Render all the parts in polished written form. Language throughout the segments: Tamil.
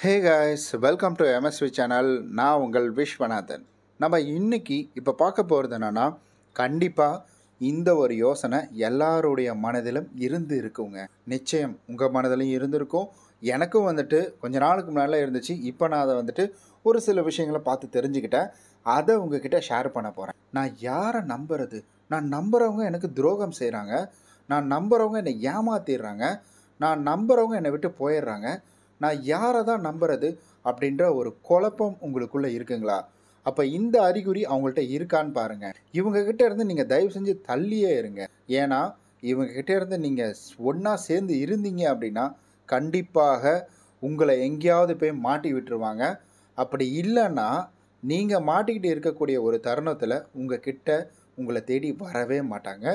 Hey guys, welcome to MSV channel. நான் உங்கள் விஸ்வநாதன். நம்ம இன்னைக்கு இப்போ பார்க்க போகிறது என்னென்னா, கண்டிப்பாக இந்த ஒரு யோசனை எல்லாருடைய மனதிலும் இருக்குங்க. நிச்சயம் உங்கள் மனதிலும் இருந்திருக்கும். எனக்கும் கொஞ்ச நாளுக்கு முன்னால் இருந்துச்சு. இப்போ நான் அதை ஒரு சில விஷயங்களை பார்த்து தெரிஞ்சுக்கிட்டேன். அதை உங்ககிட்ட ஷேர் பண்ண போகிறேன். நான் யாரை நம்புறது? நான் நம்புகிறவங்க எனக்கு துரோகம் செய்கிறாங்க. நான் நம்புகிறவங்க என்னை ஏமாத்திடுறாங்க. நான் நம்புகிறவங்க என்னை விட்டு போயிடுறாங்க. நான் யாரை தான் நம்புறது அப்படின்ற ஒரு குழப்பம் உங்களுக்குள்ளே இருக்குங்களா? அப்போ இந்த அறிகுறி அவங்கள்ட்ட இருக்கான்னு பாருங்கள். இவங்ககிட்ட இருந்து நீங்கள் தயவு செஞ்சு தள்ளியே இருங்க. ஏன்னா இவங்ககிட்ட இருந்து நீங்கள் ஒன்றா சேர்ந்து இருந்தீங்க அப்படின்னா கண்டிப்பாக உங்களை எங்கேயாவது போய் மாட்டி விட்டுருவாங்க. அப்படி இல்லைன்னா நீங்கள் மாட்டிக்கிட்டு இருக்கக்கூடிய ஒரு தருணத்தில் உங்களை தேடி வரவே மாட்டாங்க.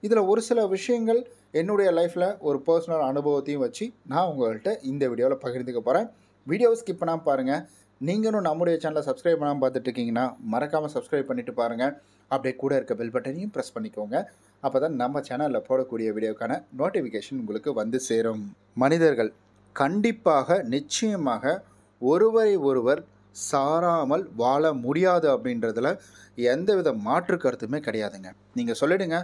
இதில் ஒரு சில விஷயங்கள் என்னுடைய லைஃப்பில் ஒரு பர்சனல் அனுபவத்தையும் வச்சு நான் உங்கள்கிட்ட இந்த வீடியோவில் பகிர்ந்துக்க போகிறேன். வீடியோவை ஸ்கிப் பண்ணாமல் பாருங்கள். நீங்களும் நம்முடைய சேனலை சப்ஸ்கிரைப் பண்ணாமல் பார்த்துட்ருக்கீங்கன்னா மறக்காமல் சப்ஸ்கிரைப் பண்ணிவிட்டு பாருங்கள். அப்படியே கூட இருக்க பெல் பட்டனையும் ப்ரெஸ் பண்ணிக்கோங்க. அப்போ தான் நம்ம சேனலில் போடக்கூடிய வீடியோக்கான நோட்டிஃபிகேஷன் உங்களுக்கு வந்து சேரும். மனிதர்கள் கண்டிப்பாக நிச்சயமாக ஒருவரை ஒருவர் சாராமல் வாழ முடியாது அப்படின்றதுல எந்தவித மாற்று கருத்துமே கிடையாதுங்க. நீங்கள் சொல்லிடுங்க,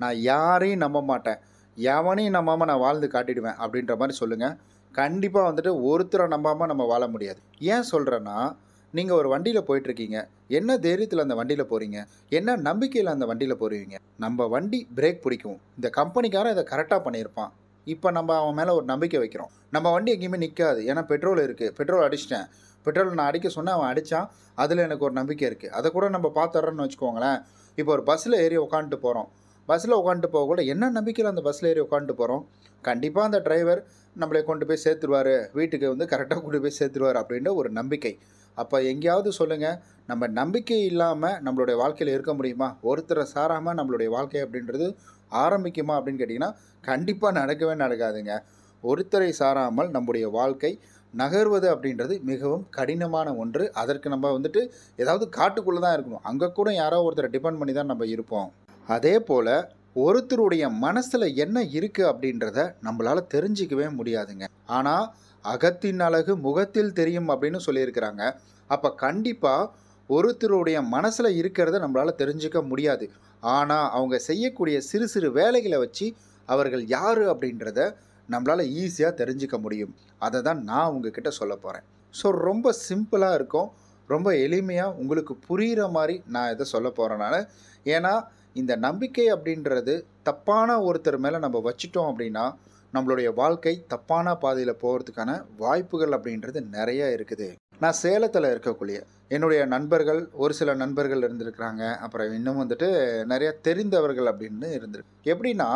நான் யாரையும் நம்ப மாட்டேன், எவனையும் நம்பாமல் நான் வாழ்ந்து காட்டிடுவேன் அப்படின்ற மாதிரி சொல்லுங்கள். கண்டிப்பாக ஒருத்தரை நம்பாமல் நம்ம வாழ முடியாது. ஏன் சொல்கிறேன்னா, நீங்கள் ஒரு வண்டியில் போயிட்டுருக்கீங்க. என்ன தைரியத்தில் அந்த வண்டியில் போகிறீங்க? என்ன நம்பிக்கையில் அந்த வண்டியில் போகிறீங்க? நம்ம வண்டி பிரேக் பிடிக்கும், இந்த கம்பெனிக்காரன் இதை கரெக்டாக பண்ணியிருப்பான், இப்போ நம்ம அவன் மேலே ஒரு நம்பிக்கை வைக்கிறோம். நம்ம வண்டி எங்கேயுமே நிற்காது, ஏன்னா பெட்ரோல் இருக்குது, பெட்ரோல் அடிச்சிட்டேன், பெட்ரோல் நான் அடிக்க சொன்னேன், அவன் அடித்தான், அதில் எனக்கு ஒரு நம்பிக்கை இருக்குது, அதை கூட நம்ம பார்த்துட்றோன்னு வச்சுக்கோங்களேன். இப்போ ஒரு பஸ்ஸில் ஏறி உட்காந்துட்டு போகிறோம். பஸ்ஸில் உட்காந்துட்டு போக கூட என்ன நம்பிக்கையில் அந்த பஸ்ஸில் ஏறி உட்காந்துட்டு போகிறோம்? கண்டிப்பாக அந்த டிரைவர் நம்மளை கொண்டு போய் சேர்த்துருவார், வீட்டுக்கு கரெக்டாக கொண்டு போய் சேர்த்துருவார் அப்படின்ற ஒரு நம்பிக்கை. அப்போ எங்கேயாவது சொல்லுங்கள், நம்ம நம்பிக்கை இல்லாமல் நம்மளுடைய வாழ்க்கையில் இருக்க முடியுமா? ஒருத்தரை சாராமல் நம்மளுடைய வாழ்க்கை அப்படின்றது ஆரம்பிக்குமா அப்படின்னு கேட்டிங்கன்னா கண்டிப்பாக நடக்கவே நடக்காதுங்க. ஒருத்தரை சாராமல் நம்முடைய வாழ்க்கை நகர்வது அப்படின்றது மிகவும் கடினமான ஒன்று. அதற்கு நம்ம ஏதாவது காட்டுக்குள்ளே தான் இருக்கணும். அங்கே கூட யாரோ ஒருத்தரை டிபெண்ட் பண்ணி தான் நம்ம இருப்போம். அதே போல் ஒருத்தருடைய மனசில் என்ன இருக்குது அப்படின்றத நம்மளால் தெரிஞ்சிக்கவே முடியாதுங்க. ஆனால் அகத்தின் அழகு முகத்தில் தெரியும் அப்படின்னு சொல்லியிருக்கிறாங்க. அப்போ கண்டிப்பாக ஒருத்தருடைய மனசில் இருக்கிறத நம்மளால் தெரிஞ்சிக்க முடியாது. ஆனால் அவங்க செய்யக்கூடிய சிறு சிறு வேலைகளை வச்சு அவர்கள் யார் அப்படின்றத நம்மளால் ஈஸியாக தெரிஞ்சிக்க முடியும். அதை தான் நான் உங்ககிட்ட சொல்ல போகிறேன். ஸோ ரொம்ப சிம்பிளாக இருக்கும், ரொம்ப எளிமையாக உங்களுக்கு புரிகிற மாதிரி நான் இதை சொல்ல போகிறேனால. ஏன்னா இந்த நம்பிக்கை அப்படின்றது தப்பான ஒருத்தர் மேலே நம்ம வச்சிட்டோம் அப்படின்னா நம்மளுடைய வாழ்க்கை தப்பான பாதையில் போகிறதுக்கான வாய்ப்புகள் அப்படின்றது நிறைய இருக்குது. நான் சேலத்தில் இருக்கக்கூடிய என்னுடைய நண்பர்கள், ஒரு சில நண்பர்கள் இருந்திருக்கிறாங்க. அப்புறம் இன்னும் நிறைய தெரிந்தவர்கள் அப்படின்னு இருந்திருக்கு. எப்படின்னா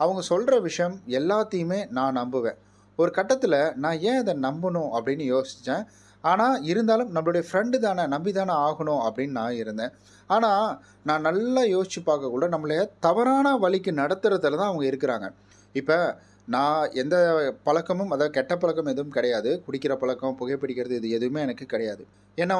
அவங்க சொல்கிற விஷயம் எல்லாத்தையுமே நான் நம்புவேன். ஒரு கட்டத்தில் நான் ஏன் இதை நம்பணும் அப்படின்னு யோசித்தேன். ஆனால் இருந்தாலும் நம்மளுடைய ஃப்ரெண்டு தானே, நம்பி தானே ஆகணும் அப்படின்னு நான் இருந்தேன். ஆனால் நான் நல்லா யோசித்து பார்க்கக்குள்ள நம்மளைய தவறான வழிக்கு நடத்துறதுல தான் அவங்க இருக்கிறாங்க. இப்போ நான் எந்த பழக்கமும், அதாவது கெட்ட பழக்கம் எதுவும் கிடையாது. குடிக்கிற பழக்கம், புகைப்பிடிக்கிறது இது எதுவுமே எனக்கு கிடையாது. ஏன்னா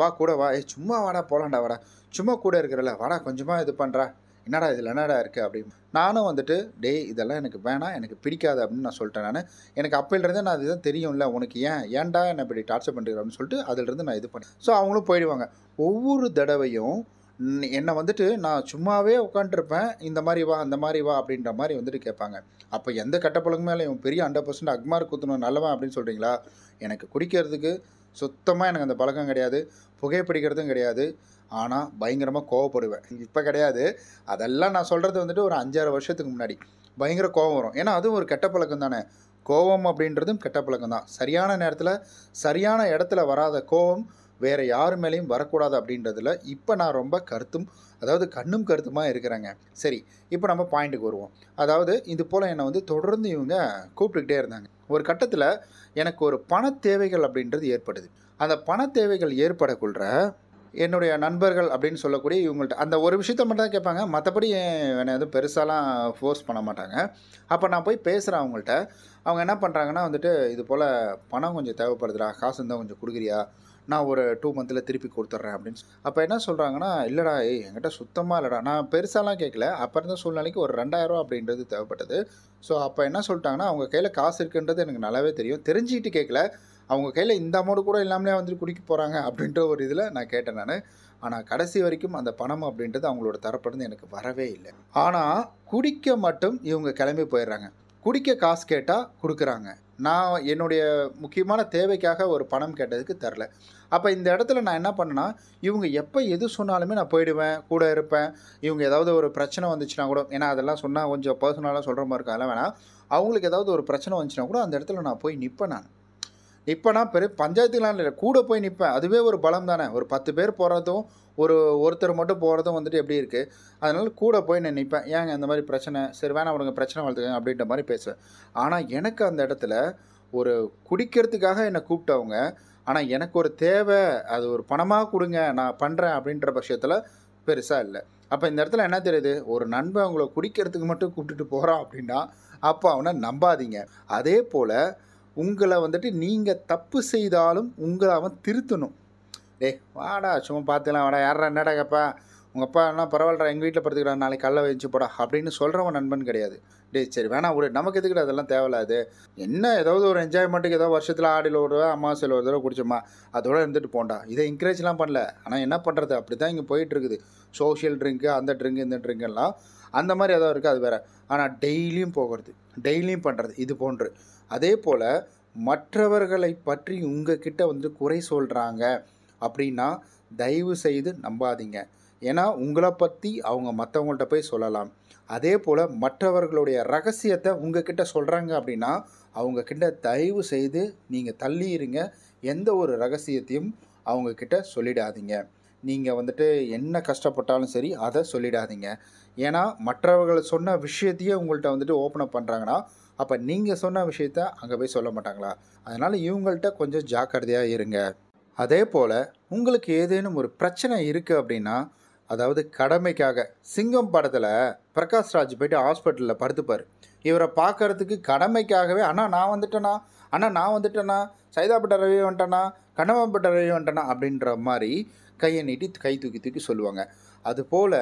வா கூட வா, சும்மா வாடா போகலாண்டா, வாடா சும்மா கூட இருக்கிறல, வாடா கொஞ்சமாக இது பண்ணுறா, என்னடா இதில் என்னடா இருக்குது அப்படின்னு நானும் டேய் இதெல்லாம் எனக்கு வேணாம், எனக்கு பிடிக்காது அப்படின்னு நான் சொல்லிட்டேன். எனக்கு அப்போலேருந்தே நான் அதுதான் தெரியும்ல, உனக்கு ஏன்டா என்னை இப்படி டார்ச்சர் பண்ணுறேன் அப்படின்னு சொல்லிட்டு அதிலிருந்து நான் இது பண்ணேன். ஸோ அவங்களும் போயிடுவாங்க. ஒவ்வொரு தடவையும் என்னை நான் சும்மாவே உட்காண்ட்ருப்பேன், இந்த மாதிரி வா அந்த மாதிரி வா அப்படின்ற மாதிரி கேட்பாங்க. அப்போ எந்த கெட்ட பழக்கமே இல்லை, இவன் பெரிய 100% அக்மார் குத்தணும் நல்லவன் அப்படின்னு சொல்கிறீங்களா? எனக்கு குடிக்கிறதுக்கு சுத்தமாக எனக்கு அந்த பழக்கம் கிடையாது, புகைப்பிடிக்கிறதும் கிடையாது. ஆனால் பயங்கரமாக கோவப்படுவேன். இப்போ கிடையாது, அதெல்லாம் நான் சொல்கிறது ஒரு 5-6 வருஷத்துக்கு முன்னாடி பயங்கர கோவம் வரும். ஏன்னா அதுவும் ஒரு கெட்ட பழக்கம் தானே. கோவம் அப்படின்றதும் கெட்ட பழக்கம் தான். சரியான நேரத்தில் சரியான இடத்துல வராத கோவம் வேறு யார் மேலேயும் வரக்கூடாது அப்படின்றதுல இப்போ நான் ரொம்ப கண்ணும் கருத்துமாக இருக்கிறேங்க. சரி, இப்போ நம்ம பாயிண்ட்டுக்கு வருவோம். அதாவது இது போல் என்னை தொடர்ந்து இவங்க கூப்பிட்டுக்கிட்டே இருந்தாங்க. ஒரு கட்டத்தில் எனக்கு ஒரு பண தேவைகள் அப்படின்றது ஏற்படுது. அந்த பண தேவைகள் ஏற்படக்குள்ள என்னுடைய நண்பர்கள் அப்படின்னு சொல்லக்கூடிய இவங்கள்ட்ட அந்த ஒரு விஷயத்த மட்டும் தான் கேட்பாங்க. மற்றபடி என்னை எதுவும் பெருசாலாம் ஃபோர்ஸ் பண்ண மாட்டாங்க. அப்போ நான் போய் பேசுகிறேன் அவங்கள்ட்ட. அவங்க என்ன பண்ணுறாங்கன்னா இது போல் பணம் கொஞ்சம் தேவைப்படுதுடா, காசு இருந்தால் கொஞ்சம் கொடுக்குறியா, நான் ஒரு 2 மந்தில் திருப்பி கொடுத்துட்றேன் அப்படின்னு அப்போ என்ன சொல்கிறாங்கன்னா, இல்லைடா என்கிட்ட சுத்தமாக இல்லைடா. நான் பெருசாலாம் கேட்கல, அப்போ இருந்த சூழ்நிலைக்கு ஒரு 2000 அப்படின்றது தேவைப்பட்டது. ஸோ அப்போ என்ன சொல்லிட்டாங்கன்னா, அவங்க கையில் காசு இருக்குன்றது எனக்கு நல்லாவே தெரியும், தெரிஞ்சுக்கிட்டு கேட்கல. அவங்க கையில் இந்த அமௌண்ட் கூட இல்லாமலே வந்துட்டு குடிக்க போகிறாங்க அப்படின்ற ஒரு இதில் நான் கேட்டேன் நான். ஆனால் கடைசி வரைக்கும் அந்த பணம் அப்படின்றது அவங்களோட தரப்பிலிருந்து எனக்கு வரவே இல்லை. ஆனால் குடிக்க மட்டும் இவங்க கிளம்பி போயிடுறாங்க. குடிக்க காசு கேட்டால் கொடுக்குறாங்க. நான் என்னுடைய முக்கியமான தேவைக்காக ஒரு பணம் கேட்டதுக்கு தரல. அப்போ இந்த இடத்துல நான் என்ன பண்ணேன்னா, இவங்க எப்போ எது சொன்னாலுமே நான் போயிடுவேன், கூட இருப்பேன். இவங்க ஏதாவது ஒரு பிரச்சனை வந்துச்சுன்னா கூட, ஏன்னா அதெல்லாம் சொன்னால் கொஞ்சம் பர்சனலாக சொல்கிற மாதிரி இருக்கும், அதெல்லாம் வேணாம். அவங்களுக்கு ஏதாவது ஒரு பிரச்சனை வந்துச்சுன்னா கூட அந்த இடத்துல நான் போய் நிற்பேன் நான். நிற்பேனா பெரிய பஞ்சாயத்துலாம் இல்லை, கூட போய் நிற்பேன். அதுவே ஒரு பலம் தானே. ஒரு 10 பேர் போகிறதும் ஒருத்தர் மட்டும் போகிறதும் வந்துட்டு எப்படி இருக்குது. அதனால் கூட போய் நான் நிற்பேன். ஏங்க இந்த மாதிரி பிரச்சனை, சரி வேணாம் விடுங்க, பிரச்சனை வளர்த்துக்கங்க அப்படின்ற மாதிரி பேசுவேன். ஆனால் எனக்கு அந்த இடத்துல ஒரு குடிக்கிறதுக்காக என்னை கூப்பிட்டவங்க, ஆனால் எனக்கு ஒரு தேவை, அது ஒரு பணமாக கொடுங்க நான் பண்ணுறேன் அப்படின்ற பட்சத்தில் பெருசாக இல்லை. அப்போ இந்த இடத்துல என்ன தெரியுது, ஒரு நண்பன் உங்களை குடிக்கிறதுக்கு மட்டும் கூப்பிட்டுட்டு போகிறான் அப்படின்னா அப்போ அவனை நம்பாதீங்க. அதே போல் உங்களை வந்துட்டு நீங்கள் தப்பு செய்தாலும் உங்களை அவன் திருத்தணும். டேய் வாடா சும்மா பார்த்துக்கலாம் வாடா, யாரா என்னடா கேப்பா, உங்கள் அப்பா என்ன பரவாயில்லடா, எங்கள் வீட்டில் படுத்துக்கிறான், நாளைக்கு கல்லை வச்சு போடா அப்படின்னு சொல்கிறவன் நண்பன் கிடையாது. டேய் சரி வேணாம் விடு, நமக்கு எதுக்கிட்ட அதெல்லாம் தேவையில்லாது. என்ன ஏதாவது ஒரு என்ஜாய்மெண்ட்டுக்கு ஏதோ வருஷத்தில் ஆடியில் ஒரு தடவை அமாவாசையில் ஒரு தடவை குடிச்சோமா அதோட இருந்துட்டு போண்டா. இதை என்கரேஜ்லாம் பண்ணல. ஆனால் என்ன பண்ணுறது, அப்படி தான் இங்கே போயிட்டுருக்குது. சோஷியல் ட்ரிங்க்கு, அந்த ட்ரிங்கு இந்த ட்ரிங்கெல்லாம் அந்த மாதிரி ஏதோ இருக்குது, அது வேறு. ஆனால் டெய்லியும் போகிறது, டெய்லியும் பண்ணுறது இது போன்று. அதே போல் மற்றவர்களை பற்றி உங்கள் கிட்ட வந்து குறை சொல்கிறாங்க அப்படின்னா தயவு செய்து நம்பாதீங்க. ஏன்னா உங்களை பற்றி அவங்க மற்றவங்கள்ட்ட போய் சொல்லலாம். அதே போல் மற்றவர்களுடைய ரகசியத்தை உங்ககிட்ட சொல்கிறாங்க அப்படின்னா அவங்கக்கிட்ட தயவு செய்து நீங்கள் தள்ளி இருங்க. எந்த ஒரு ரகசியத்தையும் அவங்கக்கிட்ட சொல்லிடாதீங்க. நீங்கள் வந்துட்டு என்ன கஷ்டப்பட்டாலும் சரி அதை சொல்லிடாதீங்க. ஏன்னா மற்றவர்கள் சொன்ன விஷயத்தையே உங்கள்கிட்ட வந்துட்டு ஓப்பன் அப் பண்ணுறாங்கன்னா அப்போ நீங்கள் சொன்ன விஷயத்த அங்கே போய் சொல்ல மாட்டாங்களா? அதனால் இவங்கள்ட்ட கொஞ்சம் ஜாக்கிரதையாக இருங்க. அதே போல் உங்களுக்கு ஏதேனும் ஒரு பிரச்சனை இருக்குது அப்படின்னா, அதாவது கடமைக்காக சிங்கம் படத்தில் பிரகாஷ்ராஜ் போய்ட்டு ஹாஸ்பிட்டலில் படுத்துப்பார். இவரை பார்க்கறதுக்கு கடமைக்காகவே அண்ணா நான் வந்துட்டேண்ணா, அண்ணா நான் வந்துட்டேண்ணா, சைதாப்பேட்டை ரவி வந்துட்டேண்ணா, கண்ணமாப்பேட்டை ரவி வந்துட்டேண்ணா அப்படின்ற மாதிரி கையை நீட்டி கை தூக்கி தூக்கி சொல்லுவாங்க. அதுபோல்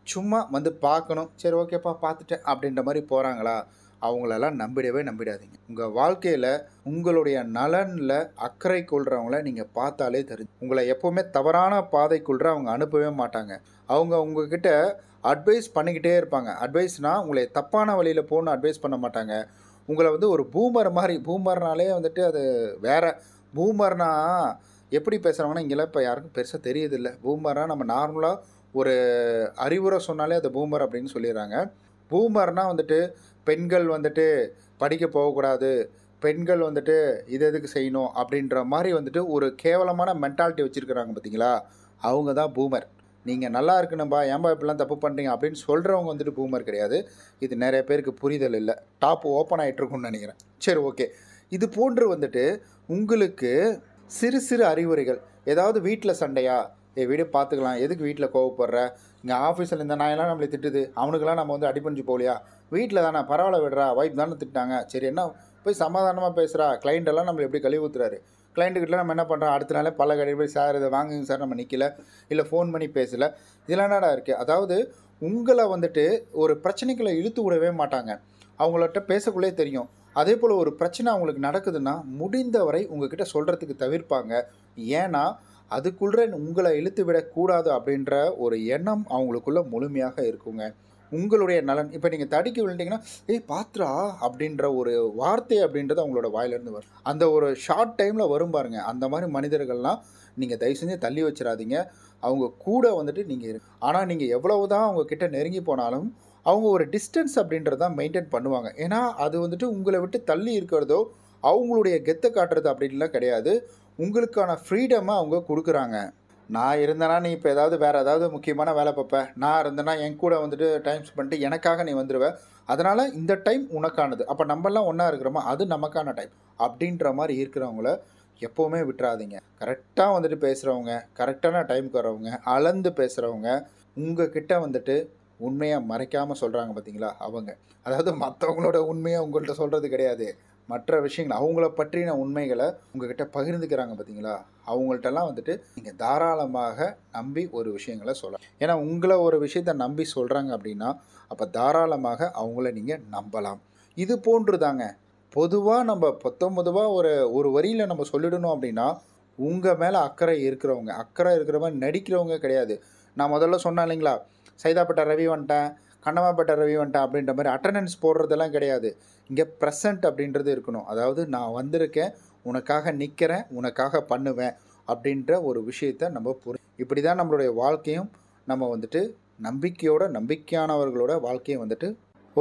சும்மா வந்து பார்க்கணும், சரி ஓகேப்பா பார்த்துட்டேன் அப்படின்ற மாதிரி போகிறாங்களா? அவங்களெல்லாம் நம்பிடாதீங்க. உங்கள் வாழ்க்கையில் உங்களுடைய நலனில் அக்கறை கொள்கிறவங்கள நீங்கள் பார்த்தாலே தெரியும். உங்களை எப்போவுமே தவறான பாதைக்குள்ள அவங்க அனுப்பவே மாட்டாங்க. அவங்க உங்ககிட்ட அட்வைஸ் பண்ணிக்கிட்டே இருப்பாங்க. அட்வைஸ்னால் உங்களை தப்பான வழியில் போகணுன்னு அட்வைஸ் பண்ண மாட்டாங்க. உங்களை வந்து ஒரு பூமர் மாதிரி, பூமர்னாலே வந்துட்டு அது வேறு. பூமர்னா எப்படி பேசுகிறாங்கன்னா இங்கெல்லாம் இப்போ யாருக்கும் பெருசாக தெரியதில்லை. பூமர்னால் நம்ம நார்மலாக ஒரு அறிவுரை சொன்னாலே அது பூமர் அப்படின்னு சொல்லிடுறாங்க. பூமர்னால் வந்துட்டு பெண்கள் வந்துட்டு படிக்க போகக்கூடாது, பெண்கள் வந்துட்டு இது எதுக்கு செய்யணும் அப்படின்ற மாதிரி வந்துட்டு ஒரு கேவலமான மென்டாலிட்டி வச்சுருக்கிறாங்க பார்த்தீங்களா, அவங்க தான் பூமர். நீங்கள் நல்லா இருக்கணும்பா, ஏன்பா இப்படிலாம் தப்பு பண்ணுறீங்க அப்படின்னு சொல்கிறவங்க வந்துட்டு பூமர் கிடையாது. இது நிறைய பேருக்கு புரிதல் இல்லை. டாப் ஓப்பன் ஆகிட்டுருக்குன்னு நினைக்கிறேன். சரி ஓகே. இது போன்று வந்துட்டு உங்களுக்கு சிறு சிறு அறிவுரைகள், ஏதாவது வீட்டில் சண்டையா, வீடு பார்த்துக்கலாம், எதுக்கு வீட்டில் கோவப்படுற, இங்கே ஆஃபீஸில் இந்த நாயெல்லாம் நம்மளை திட்டுது, அவனுக்கெல்லாம் நம்ம வந்து அடிபணிஞ்சு போகலையா, வீட்டில் தானே பரவாயில்ல விடுறா, ஒய்ஃப் தானே திட்டாங்க, சரி என்ன போய் சமாதானமாக பேசுகிறா, கிளைண்ட்டெல்லாம் நம்மளை எப்படி கழுவி ஊற்றுறாரு, கிளைண்ட்டுக்கிட்ட நம்ம என்ன பண்ணுறோம், அடுத்த நாளே பல கடையில் போய் சார் இதை வாங்குங்க சார் நம்ம நிற்கல, இல்லை ஃபோன் பண்ணி பேசலை, இதெல்லாம் என்னடா இருக்குது. அதாவது உங்களை வந்துட்டு ஒரு பிரச்சனைக்குள்ளே இழுத்து விடவே மாட்டாங்க. அவங்கள்ட்ட பேசக்குள்ளே தெரியும். அதே போல் ஒரு பிரச்சனை அவங்களுக்கு நடக்குதுன்னா முடிந்தவரை உங்ககிட்ட சொல்கிறதுக்கு தவிர்ப்பாங்க. ஏன்னா அதுக்குள்ளே உங்களை இழுத்து விடக்கூடாது அப்படின்ற ஒரு எண்ணம் அவங்களுக்குள்ள முழுமையாக இருக்குங்க. உங்களுடைய நலன், இப்போ நீங்கள் தடுக்கி விழுந்தீங்கன்னா ஏய் பாத்ரா அப்படின்ற ஒரு வார்த்தை அப்படின்றது அவங்களோட வாயிலேருந்து வரும். அந்த ஒரு ஷார்ட் டைமில் வரும் பாருங்க. அந்த மாதிரி மனிதர்கள்லாம் நீங்கள் தயவு செஞ்சு தள்ளி வச்சிடாதீங்க. அவங்க கூட வந்துட்டு நீங்கள் இருக்கு. ஆனால் நீங்கள் எவ்வளவு தான் அவங்க கிட்ட நெருங்கி போனாலும் அவங்க ஒரு டிஸ்டன்ஸ் அப்படின்றது தான் மெயின்டைன் பண்ணுவாங்க. ஏன்னா அது வந்துட்டு உங்களை விட்டு தள்ளி இருக்கிறதோ அவங்களுடைய கெத்தை காட்டுறது அப்படின்லாம் கிடையாது. உங்களுக்கான ஃப்ரீடமை அவங்க கொடுக்குறாங்க. நான் இருந்தேன்னா நீ இப்போ ஏதாவது வேறு ஏதாவது முக்கியமான வேலை பார்ப்ப, நான் இருந்தேன்னா என் கூட வந்துட்டு டைம் ஸ்பெண்ட் பண்ணிட்டு எனக்காக நீ வந்துடுவ, அதனால் இந்த டைம் உனக்கானது, அப்போ நம்மலாம் ஒன்றா இருக்கிறோமா அது நமக்கான டைம் அப்படின்ற மாதிரி இருக்கிறவங்கள எப்போவுமே விட்டுறாதீங்க. கரெக்டாக வந்துட்டு பேசுகிறவங்க, கரெக்டான டைமுக்கு வரவங்க, அளந்து பேசுகிறவங்க, உங்ககிட்ட வந்துட்டு உண்மையாக மறைக்காமல் சொல்கிறாங்க பார்த்தீங்களா அவங்க. அதாவது மற்றவங்களோட உண்மையை உங்கள்கிட்ட சொல்கிறது கிடையாது, மற்ற விஷயங்கள் அவங்கள பற்றின உண்மைகளை உங்ககிட்ட பகிர்ந்துக்கிறாங்க பார்த்தீங்களா, அவங்கள்ட்டெல்லாம் வந்துட்டு நீங்கள் தாராளமாக நம்பி ஒரு விஷயங்களை சொல்லலாம். ஏன்னா உங்களை ஒரு விஷயத்தை நம்பி சொல்கிறாங்க அப்படின்னா அப்போ தாராளமாக அவங்கள நீங்கள் நம்பலாம். இது போன்று தாங்க பொதுவாக நம்ம பொதுவாக ஒரு ஒரு வரியில் நம்ம சொல்லிடணும் அப்படின்னா, உங்கள் மேலே அக்கறை இருக்கிறவங்க, அக்கறை இருக்கிறவங்க நடிக்கிறவங்க கிடையாது. நான் முதல்ல சொன்னேன் இல்லைங்களா, சைதாப்பேட்டை ரவி வந்துட்டேன், கண்ணமாப்பேட்டை ரவி வந்துட்டேன் அப்படின்ற மாதிரி அட்டெண்டன்ஸ் போடுறதெல்லாம் கிடையாது. இங்கே ப்ரெசன்ட் அப்படின்றது இருக்கணும். அதாவது நான் வந்திருக்கேன், உனக்காக நிற்கிறேன், உனக்காக பண்ணுவேன் அப்படின்ற ஒரு விஷயத்த நம்ம இப்படி தான் நம்மளுடைய வாழ்க்கையும் நம்ம வந்துட்டு நம்பிக்கையோட நம்பிக்கையானவர்களோட வாழ்க்கையை வந்துட்டு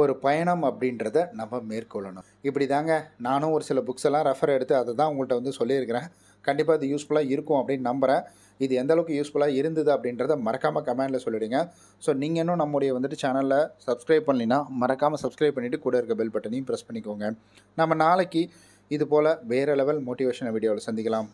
ஒரு பயணம் அப்படின்றத நம்ம மேற்கொள்ளணும். இப்படி தாங்க நானும் ஒரு சில புக்ஸ் எல்லாம் ரெஃபர் எடுத்து அதை தான் உங்கள்கிட்ட வந்து சொல்லியிருக்கிறேன். கண்டிப்பாக இது யூஸ்ஃபுல்லாக இருக்கும் அப்படின்னு நம்புகிறேன். இது எந்த அளவுக்கு யூஸ்ஃபுல்லாக இருந்தது அப்படின்றத மறக்காமல் கமெண்டில் சொல்லிவிடுங்க. ஸோ நீங்கள் இன்னும் நம்முடைய வந்துட்டு சேனலில் சப்ஸ்கிரைப் பண்ணலைன்னா மறக்காமல் சப்ஸ்கிரைப் பண்ணிவிட்டு கூட இருக்க பெல் பட்டனையும் ப்ரெஸ் பண்ணிக்கோங்க. நம்ம நாளைக்கு இது போல் வேறு லெவல் மோட்டிவேஷனல் வீடியோவில் சந்திக்கலாம்.